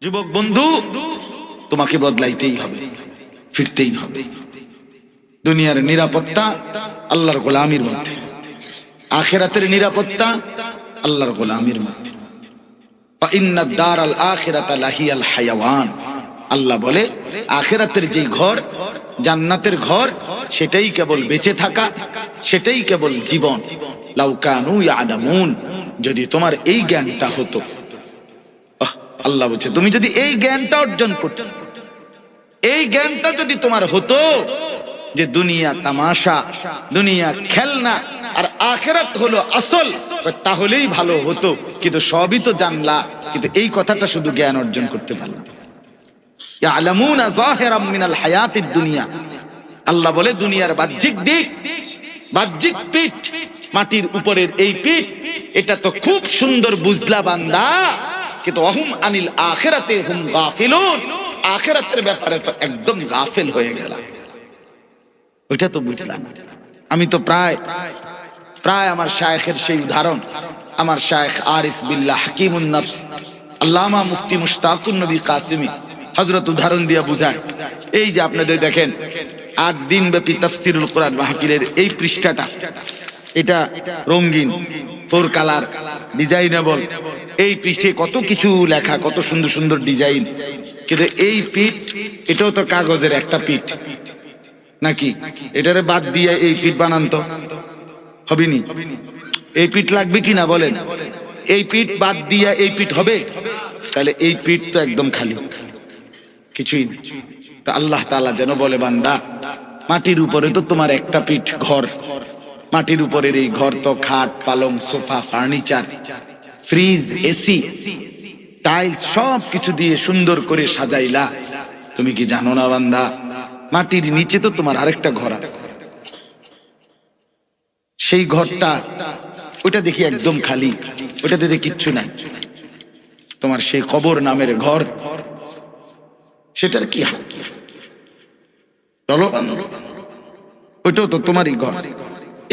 যুবক বন্ধু, তোমাকে বদলাইতেই হবে, ফিরতেই হবে। দুনিয়ার নিরাপত্তা আল্লাহর গোলামির মধ্যে, আখিরাতের নিরাপত্তা আল্লাহর গোলামির মধ্যে। ইন্নাদ দারাল আখিরাতা লাহিয়াল হায়াওয়ান, আল্লাহ বলে আখিরাতের যে ঘর, জান্নাতের ঘর, সেটাই কেবল বেঁচে থাকা, সেটাই কেবল জীবন। লাউ কানু ইয়ালামুন, যদি তোমার এই জ্ঞানটা হতো। আল্লাহ বলছে তুমি যদি এই জ্ঞানটা অর্জন করতে, এই জ্ঞানটা যদি তোমার হতো যে দুনিয়া তামাশা, দুনিয়া খেলনা আর আখিরাত হলো আসল, তাহলেই ভালো হতো। কিন্তু সবই তো জানলা, কিন্তু এই কথাটা শুধু জ্ঞান অর্জন করতে পারলাম। ইয়ালামুনা যাহিরাম মিনাল হায়াতিদ দুনিয়া, আল্লাহ বলে দুনিয়ার বাহ্যিক দিক, বাহ্যিক পিঠ, মাটির উপরের এই পিঠ, এটা তো খুব সুন্দর বুঝলা বান্দা, কিন্তু ওয়াহুম আনিল আখিরাতে হুম গাফিলুন, আখিরাতের ব্যাপারে তো একদম গাফিল হয়ে গেল। ওইটা তো বুঝলাম। আমি তো প্রায় আমার শায়েখের সেই উদাহরণ, আমার শায়েখ আরিফ বিল্লাহ হাকিমুন নফস আল্লামা মুফতি মুশতাকুন নবী কাসিমি হযরত উদাহরণ দিয়ে বুঝায়। এই যে আপনাদের দেখেন 8 দিন ব্যাপী তাফসীরুল কোরআন মাহফিলের এই পৃষ্ঠাটা, এটা রঙিন 4 কালার ডিজাইনেবল। এই পৃষ্ঠে কত কিছু লেখা, কত সুন্দর সুন্দর ডিজাইন, কিন্তু এই পিঠ, এটাও তো কাগজের একটা পিঠ নাকি? এটারে বাদ দিয়ে এই পিঠ বানান তো হবেনি। এই পিঠ লাগবে কিনা বলেন? এই পিঠ বাদ দিয়ে এই পিঠ হবে? তাহলে এই পিঠ তো একদম খালি, কিছুই নেই। তো আল্লাহ তাআলা যেন বলে বান্দা, মাটির উপরে তো তোমার একটা পিঠ ঘর, মাটির উপরের এই ঘর তো খাট, পালং, sofa, furniture, fridge, AC, tiles সব কিছু দিয়ে সুন্দর করে সাজাইলা। তুমি কি জানো না বান্দা, মাটির নিচে তো তোমার আরেকটা ঘর আছে। সেই ঘরটা, ওইটা দেখি একদম খালি, ওইটাতে দেখি কিচ্ছু নাই। তোমার সেই কবর নামের ঘর, সেটার কি হাল? চলো, ওইটাও তো তোমারই ঘর।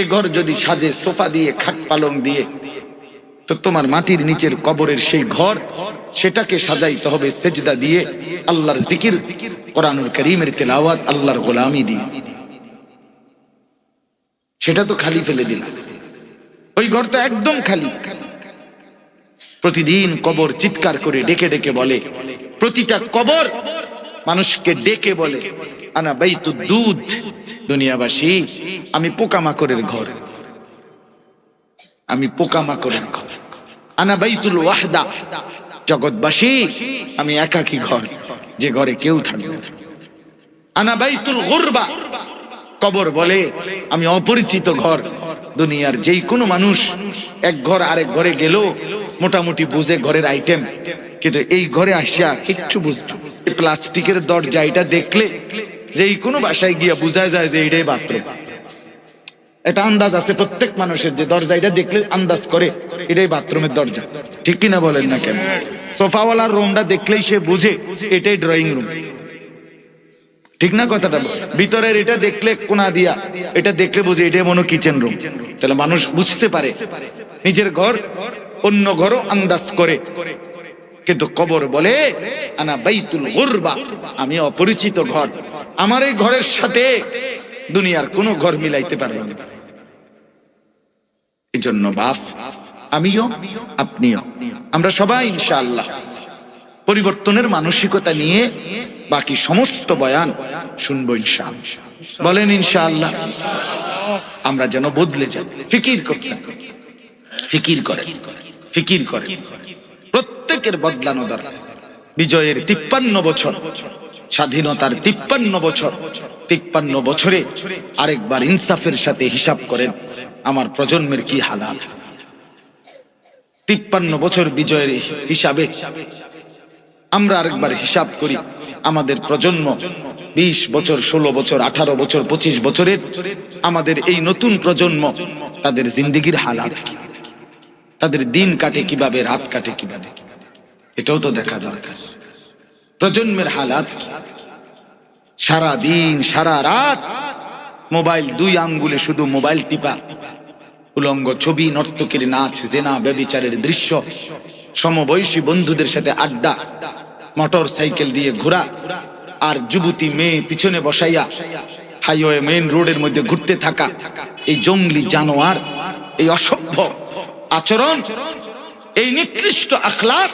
এ ঘর যদি সাজে সোফা দিয়ে, খাট পালং দিয়ে, তো তোমার মাটির নিচের কবরের সেই ঘর, সেটাকে সাজাইতে হবে সেজদা দিয়ে, আল্লাহর জিকির, কোরআনুল কারীমের তেলাওয়াত, আল্লাহর গোলামি দিয়ে। সেটা তো খালি ফেলে দিলাম, ওই ঘর তো একদম খালি। প্রতিদিন কবর চিৎকার করে ডেকে ডেকে বলে, প্রতিটা কবর মানুষকে ডেকে বলে, আনা বাইতুদ দুধ, দুনিয়াবাসী আমি পোকামাকড়ের ঘর, আমি পোকামাকড়ের ঘর। আনা বাইতুল ওয়াহদা, জগৎবাসী আমি একাকী ঘর, যে ঘরে কেউ থাকবে না। আনা বাইতুল গুরবা, কবর বলে আমি অপরিচিত ঘর। দুনিয়ার যেই কোনো মানুষ এক ঘর আরেক ঘরে গেল, মোটামুটি বুঝে ঘরের আইটেম, কিন্তু এই ঘরে আসিয়া কিচ্ছু বুঝবে। প্লাস্টিকের দরজা, এটা দেখলে যেই কোনো বাসায় গিয়া বোঝা যায় যে এটাই বাথরুম। এটা আন্দাজ আছে প্রত্যেক মানুষের, যে দরজা এটা দেখলে আন্দাজ করে এটাই বাথরুমের দরজা, ঠিক কিনা বলেন না কেন? সোফাওয়ালার রুমটা দেখলেই সে বুঝে এটাই ড্রয়িং রুম, ঠিক না কথাটা? ভিতরের এটা দেখলে কোনা দিয়া, এটা দেখলে বুঝে এটাই মনে কিচেন রুম। তাহলে মানুষ বুঝতে পারে নিজের ঘর অন্য ঘরও আন্দাজ করে। কিন্তু কবর বলে আনা বাইতুল গুরবা, আমি অপরিচিত ঘর, আমার এই ঘরের সাথে দুনিয়ার কোনো ঘর মিলাইতে পারবে না। এই জন্য বাপ, আমিও আপনিও, আমরা সবাই ইনশাআল্লাহ পরিবর্তনের মানসিকতা নিয়ে বাকি সমস্ত বয়ান শুনবো ইনশাআল্লাহ। বলেন ইনশাআল্লাহ। আমরা যেন বদলে যাই, ফিকির করতে, ফিকির করেন, ফিকির করেন, প্রত্যেকের বদলানো দরকার। বিজয়ের 53 বছর, স্বাধীনতার 53 বছর, 53 বছরে আরেকবার ইনসাফের সাথে হিসাব করেন আমার প্রজন্মের কি হালাত। 53 বছর বিজয়ের হিসাবে আমরা আরেকবার হিসাব করি, আমাদের প্রজন্ম 20 বছর, 16 বছর, 18 বছর, 25 বছরের আমাদের এই নতুন প্রজন্ম, তাদের জিন্দেগির হালাত কি, তাদের দিন কাটে কিভাবে, রাত কাটে কিভাবে, এটাও তো দেখা দরকার। প্রজন্মের হালাত কি? সারা দিন সারা রাত মোবাইল, 2 আঙ্গুলে শুধু মোবাইল টিপা, উলঙ্গ ছবি, নর্তকীর নাচ, জেনা, ব্যভিচারের দৃশ্য, সমবয়সী বন্ধুদের সাথে আড্ডা, মোটর সাইকেল দিয়ে ঘোরা, আর যুবতী মেয়ে পিছনে বসাইয়া হাইওয়ে মেইন রোডের মধ্যে ঘুরতে থাকা, এই জঙ্গলি জানোয়ার, এই অসভ্য আচরণ, এই নিকৃষ্ট আখলাক,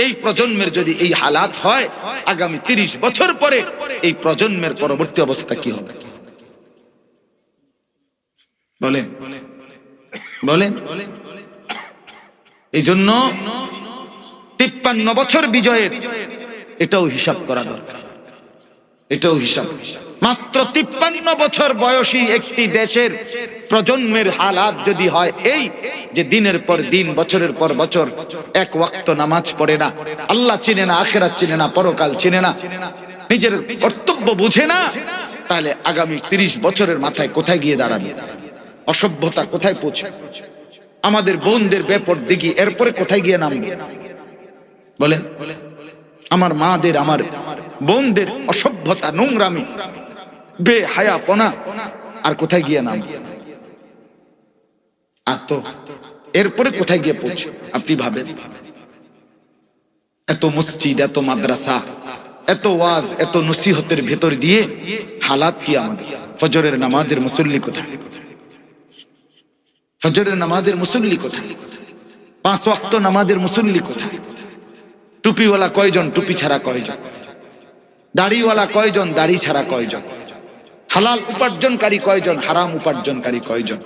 এই প্রজন্মের যদি এই হালাত হয়, আগামী 30 বছর পরে এই প্রজন্মের পরবর্তী অবস্থা কি হবে? বলেন বলেন। এই জন্য 53 বছর বিজয়ের এটাও হিসাব করা দরকার, এটাও হিসাব। মাত্র 53 বছর বয়সী একটি দেশের প্রজন্মের হালাত যদি হয় এই যে দিনের পর দিন, বছরের পর বছর এক ওয়াক্ত নামাজ পড়ে না, আল্লাহ চিনে না, আখিরাত চিনে না, পরকাল চিনে না, নিজের কর্তব্য বুঝে না, তাহলে আগামী 30 বছরের মাথায় কোথায় গিয়ে দাঁড়াবে? অসভ্যতা কোথায় পৌঁছে? আমাদের বোনদের বেপরদিগি এরপরে কোথায় গিয়ে নামবে? বলেন। আমার মাদের, আমার বোনদের অসভ্যতা, নোংরামি, বেহায়াপনা আর কোথায় গিয়ে নামবে? আর তো এরপরে কোথায় গিয়ে পৌঁছে আপনি ভাবেন? এত মসজিদ, এত মাদ্রাসা, এত ওয়াজ, এত নসিহতের ভেতর দিয়ে হালাত কি আমাদের? ফজরের নামাজের মুসল্লি কোথায়? ফজরের নামাজের মুসল্লি কোথায়? 5 ওয়াক্ত নামাজের মুসল্লি কোথায়? টুপিওয়ালা কয়জন, টুপি ছাড়া কয়জন? দাড়িওয়ালা কয়জন, দাড়ি ছাড়া কয়জন? হালাল উপার্জনকারী কয়জন, হারাম উপার্জনকারী কয়জন?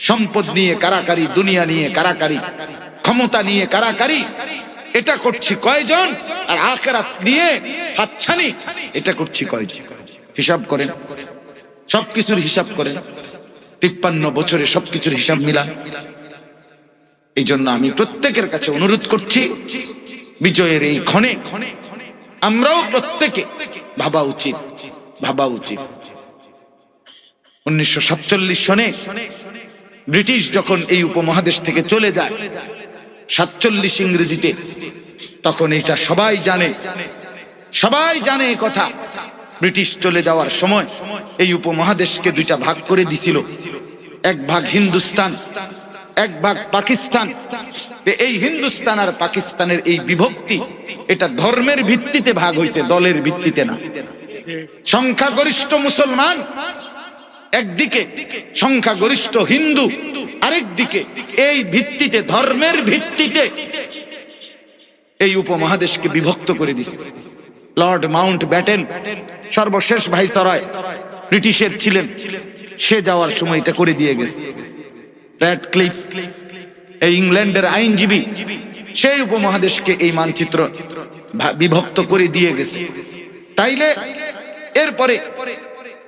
সম্পদ নিয়ে কারাকারি, দুনিয়া নিয়ে কারাকারি, ক্ষমতা নিয়ে কারাকারি, এটা করছি কয়জন? আর আখিরাত নিয়ে হাতছানি, এটা করছি কয়জন? হিসাব করেন, সবকিছুর হিসাব করেন। 53 বছরে সবকিছুর হিসাব মিলান। এই জন্য আমি প্রত্যেকের কাছে অনুরোধ করছি, বিজয়ের এই ক্ষণে আমরাও প্রত্যেকে ভাবা উচিত, ভাবা উচিত। 1947 সনে ব্রিটিশ যখন এই উপমহাদেশ থেকে চলে যায়, 47 ইংরেজিতে, তখন এটা সবাই জানে, সবাই জানে এই কথা। ব্রিটিশ চলে যাওয়ার সময় এই উপমহাদেশকে 2টা ভাগ করে দিছিল, এক ভাগ হিন্দুস্তান, এক ভাগ পাকিস্তান। এই হিন্দুস্তান আর পাকিস্তানের এই বিভক্তি, এটা ধর্মের ভিত্তিতে ভাগ হয়েছে, দলের ভিত্তিতে না। সংখ্যাগরিষ্ঠ মুসলমান একদিকে, সংখ্যাগরিষ্ঠ হিন্দু আরেক দিকে, এই ভিত্তিতে, ধর্মের ভিত্তিতে এই উপমহাদেশকে বিভক্ত করে দিছে। লর্ড মাউন্ট ব্যাটেন সর্বশেষ ভাইসরয় ব্রিটিশের ছিলেন, সে যাওয়ার সময় এটা করে দিয়ে গেছে। র্যাডক্লিফ, এই ইংল্যান্ডের আইনজীবী, সেই উপমহাদেশকে এই মানচিত্র বিভক্ত করে দিয়ে গেছে। তাইলে এরপরে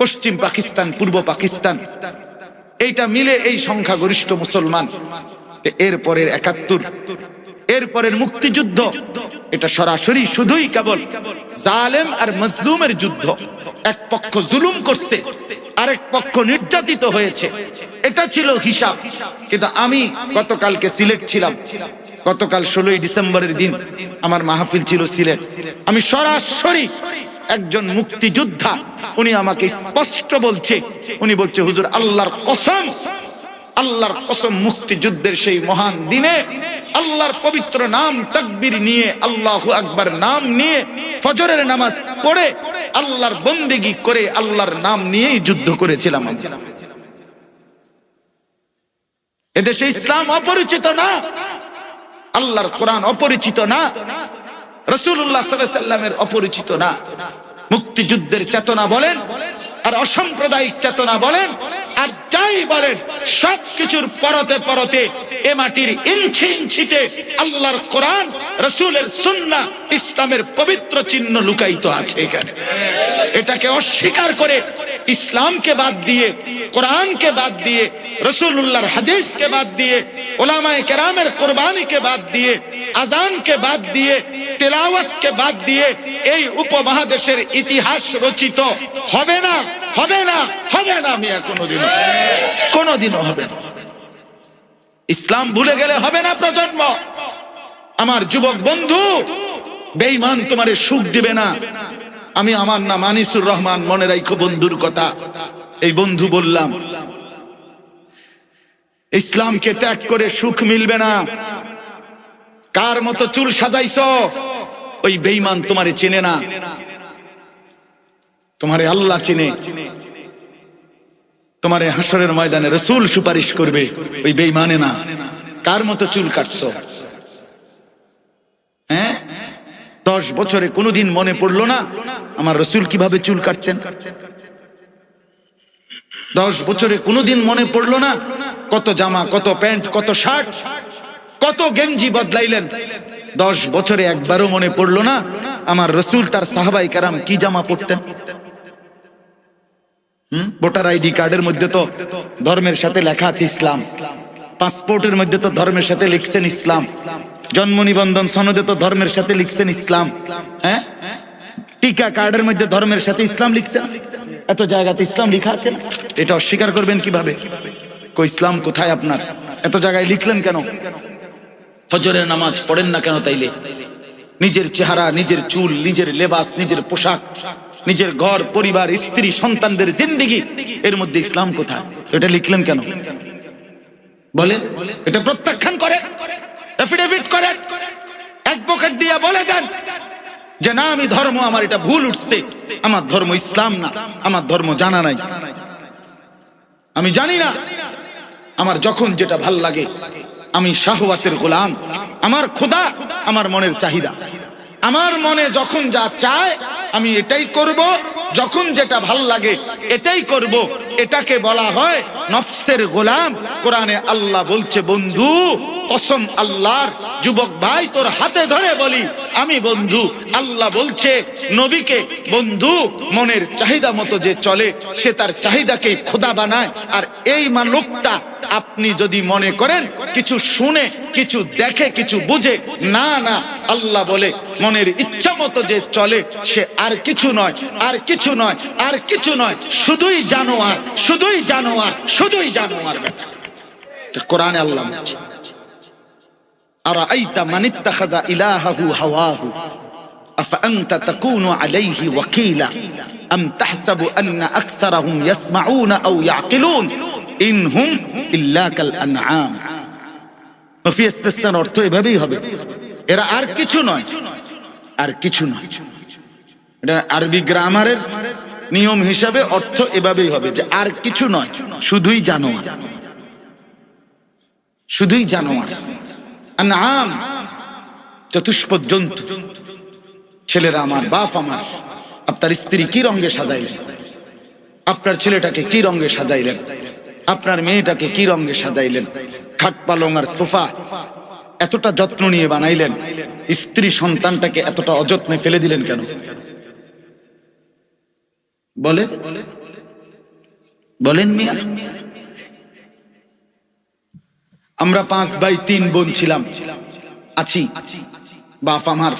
পশ্চিম পাকিস্তান, পূর্ব পাকিস্তান, এইটা মিলে এই সংখ্যাগরিষ্ঠ মুসলমান। এরপরের 71, এরপরের মুক্তিযুদ্ধ, এটা সরাসরি শুধুই কেবল জালেম আর মজলুমের যুদ্ধ। এক পক্ষ জুলুম করছে, আরেক পক্ষ নির্যাতিত হয়েছে, এটা ছিল হিসাব। কিন্তু আমি গতকালকে সিলেট ছিলাম, গতকাল 16 ডিসেম্বরের দিন আমার মাহফিল ছিল সিলেট। আমি সরাসরি একজন মুক্তিযোদ্ধা, উনি আমাকে স্পষ্ট বলছে, উনি বলছে, হুজুর আল্লাহর কসম, আল্লাহর কসম, মুক্তিযুদ্ধের সেই মহান দিনে আল্লাহর পবিত্র নাম তাকবীর নিয়ে, আল্লাহু আকবার নাম নিয়ে, ফজরের নামাজ পড়ে, আল্লাহর বন্দেগী করে, আল্লাহর নাম নিয়েই যুদ্ধ করেছিলাম। এদেশে ইসলাম অপরিচিত না, আল্লাহর কোরআন অপরিচিত না, রাসূলুল্লাহ সাল্লাল্লাহু আলাইহি ওয়াসাল্লামের অপরিচিত না। মুক্তিযুদ্ধের চেতনা বলেন, আর অসাম্প্রদায়িক চেতনা বলেন, আর যাই বলেন, সবকিছুর পরতে পরতে, এ মাটির ইঞ্চি ইঞ্চিতে আল্লাহর কোরআন, রাসূলের সুন্নাহ, ইসলামের পবিত্র চিহ্ন লুকায়িত আছে এখানে। এটাকে অস্বীকার করে, ইসলামকে বাদ দিয়ে, কোরআনকে বাদ দিয়ে, রাসূলুল্লাহর হাদিসকে বাদ দিয়ে, উলামায়ে কেরামের কুরবানিকে বাদ দিয়ে, আযানকে বাদ দিয়ে, তেলাওয়াতকে বাদ দিয়ে এই উপমহাদেশের ইতিহাস রচিত হবে না, হবে না, হবে না। আমি কোনোদিনও, কোনোদিনও হবে না। ইসলাম ভুলে গেলে হবে না প্রজন্ম। আমার যুবক বন্ধু, বেঈমান তোমারে সুখ দিবে না। আমি, আমার নাম আনিসুর রহমান, মনে রাখো বন্ধুর কথা। এই বন্ধু বললাম, ইসলামকে ত্যাগ করে সুখ মিলবে না। কার মতো চুল সাজাইছো, ওই বেঈমান তোমারে চেনে না, তোমারে আল্লাহ চেনে। তোমারে হাসরের ময়দানে রাসূল সুপারিশ করবে, ওই বেঈমানে না। কার মতো চুল কাটছো? হ্যাঁ, 10 বছরে কোনোদিন মনে পড়লো না আমার রাসূল কিভাবে চুল কাটতেন? 10 বছরে কোনোদিন মনে পড়লো না কত জামা, কত প্যান্ট, কত শার্ট, কত গেঞ্জি বদলাইলেন? 10 বছরে একবারও মনে পড়লো না আমার রাসূল তার সাহাবায়ে কেরাম কি জামা পরতেন? ভোটার আইডি কার্ডের মধ্যে তো ধর্মের সাথে লেখা আছে ইসলাম, পাসপোর্টের মধ্যে তো ধর্মের সাথে লিখছেন ইসলাম, জন্ম নিবন্ধন সনদে তো ধর্মের সাথে লিখছেন ইসলাম, হ্যাঁ, টিকা কার্ডের মধ্যে ধর্মের সাথে ইসলাম লিখছেন। এত জায়গাতে ইসলাম লেখা আছে, এটা অস্বীকার করবেন কিভাবে? কই ইসলাম কোথায় আপনার? এত জায়গায় লিখলেন কেন? ফজরের নামাজ পড়েন না কেন তাইলে? নিজের চেহারা, নিজের চুল, নিজের লেবাস, নিজের পোশাক, নিজের ঘর পরিবার, স্ত্রী সন্তানদের জিন্দেগি, এর মধ্যে ইসলাম কোথায়? এটা লিখলেন কেন বলেন? এটা প্রত্যাখ্যান করেন, এফিডেভিট করেন, অ্যাডভোকেট দিয়ে বলে দেন যে না, আমি ধর্ম, আমার এটা ভুল উঠছে, আমার ধর্ম ইসলাম না, আমার ধর্ম জানা নাই, আমি জানি না, আমার যখন যেটা ভাল লাগে, আমি শাহওয়াতের গোলাম, আমার খোদা আমার মনের চাহিদা, আমার মনে যখন যা চায় আমি এটাই করব, যখন যেটা ভাল লাগে এটাই করব। এটাকে বলা হয় নফসের গোলাম। কোরআনে আল্লাহ বলছে, বন্ধু কসম আল্লাহর, যুবক ভাই তোর হাতে ধরে বলি আমি বন্ধু। আল্লাহ বলছে নবীকে, বন্ধু মনের চাহিদা মতো যে চলে সে তার চাহিদাকে খোদা বানায়। আর এই লোকটা আপনি যদি মনে করেন কিছু শুনে, কিছু দেখে, কিছু বুঝে, না না, আল্লাহ বলে মনের ইচ্ছা মতো যে চলে সে আর কিছু নয়, আর কিছু নয়, আর কিছু নয়, শুধুই জানোয়ার, শুধুই জানোয়ার, শুধুই জানোয়ার। বেটা কোরআনে আল্লাহ বলছে, আরাআইতা মান ইত্তাখাযা ইলাহাহু হাওয়াহু আফাআনতা তাকুনু আলাইহি ওয়াকিলা আম তাহসাবু আন্না আকসারাহুম ইয়াসমাউনা আও ইয়াকিলুন ইনহুম ইল্লা কাল আনআম। নফি ইস্তিসনার অর্থ এভাবেই হবে, এরা আর কিছু নয়, আর কিছু নয়। এটা আরবি গ্রামারের নিয়ম হিসাবে অর্থ এভাবেই হবে যে আর কিছু নয়, শুধুই জানোয়ার, শুধুই জানোয়ার। আনআম চতুষ্পদ জন্তু। ছেলেরা আমার, বাপ আমার, আপনার স্ত্রী কি রঙে সাজাইলেন, আপনার ছেলেটাকে কি রঙে সাজাইলেন, আপনার মেয়েটাকে কি রঙে সাজাইলেন, খাট পালং আর সোফা এতটা যত্ন নিয়ে বানাইলেন, স্ত্রী সন্তানটাকে এতটা অযত্নে ফেলে দিলেন কেন বলেন? বলেন মিয়া। আমরা 5 ভাই 3 বোন ছিলাম, আছি। বাপ আমার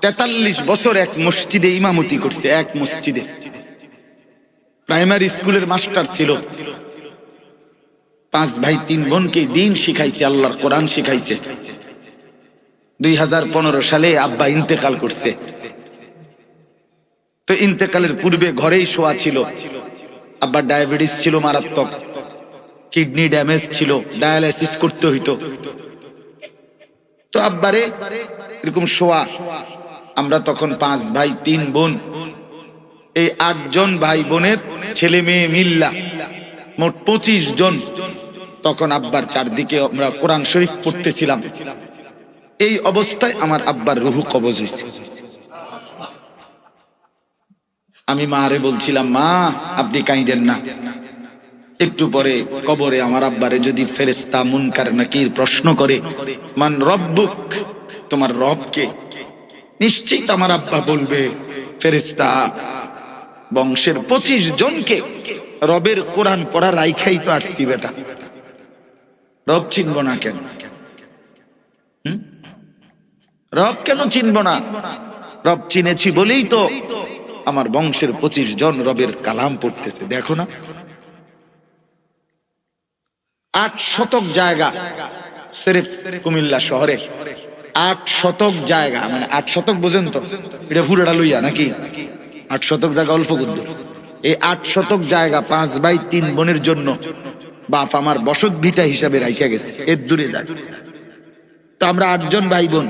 43 বছর এক মসজিদে ইমামতি করছে, এক মসজিদে। প্রাইমারি স্কুলের মাস্টার ছিল। 5 ভাই 3 বোনকে দিন শিখাইছে, আল্লাহর কোরআন শিখাইছে। 2015 সালে আব্বা ইন্তেকাল করছে। তো ইন্তেকালের পূর্বে ঘরেই শোয়া ছিল। আব্বার ডায়াবেটিস ছিল মারাত্মক, কিডনি ড্যামেজ ছিল, ডায়ালাইসিস করতে হইতো। তো আব্বারে এরকম শোয়া। আমরা তখন 5 ভাই 3 বোন, এই 8 জন ভাই বোনের ছেলে মেয়ে মিল্লা মোট 25 জন। তখন আব্বার চারদিকে আমরা কোরআন শরীফ পড়তেছিলাম। এই অবস্থায় আমার আব্বার রুহু কবজ হয়েছে। আমি মারে বলছিলাম, মা আপনি কাঁদেন না, একটু পরে কবরে আমার আব্বারে যদি ফেরেশতা মুনকার নাকির প্রশ্ন করে, মান রব্বুক, তোমার রব কে? নিশ্চিত আমার আব্বা বলবে ফেরেশতা। বংশের 25 জনকে রবের কোরআন পড়া রাইখাই তো আসছি বেটা, রব চিনব না কেন? রব কেন চিনব না? রব চিনেছি বলেই তো আমার বংশের 25 জন রবের কালাম পড়তেছে। দেখো না, 8 শতক জায়গা সিরিফ কুমিল্লা শহরে, 8 শতক জায়গা, মানে 8 শতক বোঝেন তো, এটা পুরোটা লইয়া নাকি? 8 শতক জায়গা অল্প করতো। এই 8 শতক জায়গা 5 ভাই 3 বোনের জন্য বাপ আমার বসত ভিটা হিসাবে রাইখা গেছে, এর দূরে যায়। তো আমরা 8 জন ভাই বোন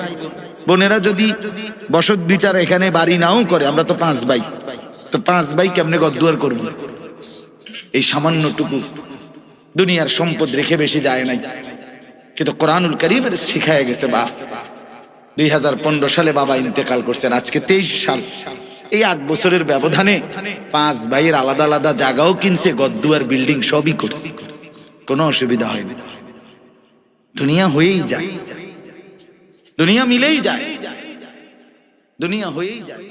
বোনেরা যদি বসত বিটার এখানে বাড়ি নাও করে, আমরা তো 5 ভাই, তো 5 ভাই কেমনে ঘরদুয়ার করব? এই সামান্যটুকু দুনিয়ার সম্পদ রেখে বেশি যায় নাই, কিন্তু কোরআনুল কারীমের শিখায় গেছে বাপ। 2015 সালে বাবা ইন্তেকাল করছেন, আজকে 23 সাল। এই 8 বছরের ব্যবধানে 5 ভাইয়ের আলাদা আলাদা জায়গাও কিনছে, ঘরদুয়ার বিল্ডিং সবই করছে, কোনো অসুবিধা হয়নি। দুনিয়া হয়েই যায়, দুনিয়া মিলেই যায়, দুনিয়া হয়েই যায়।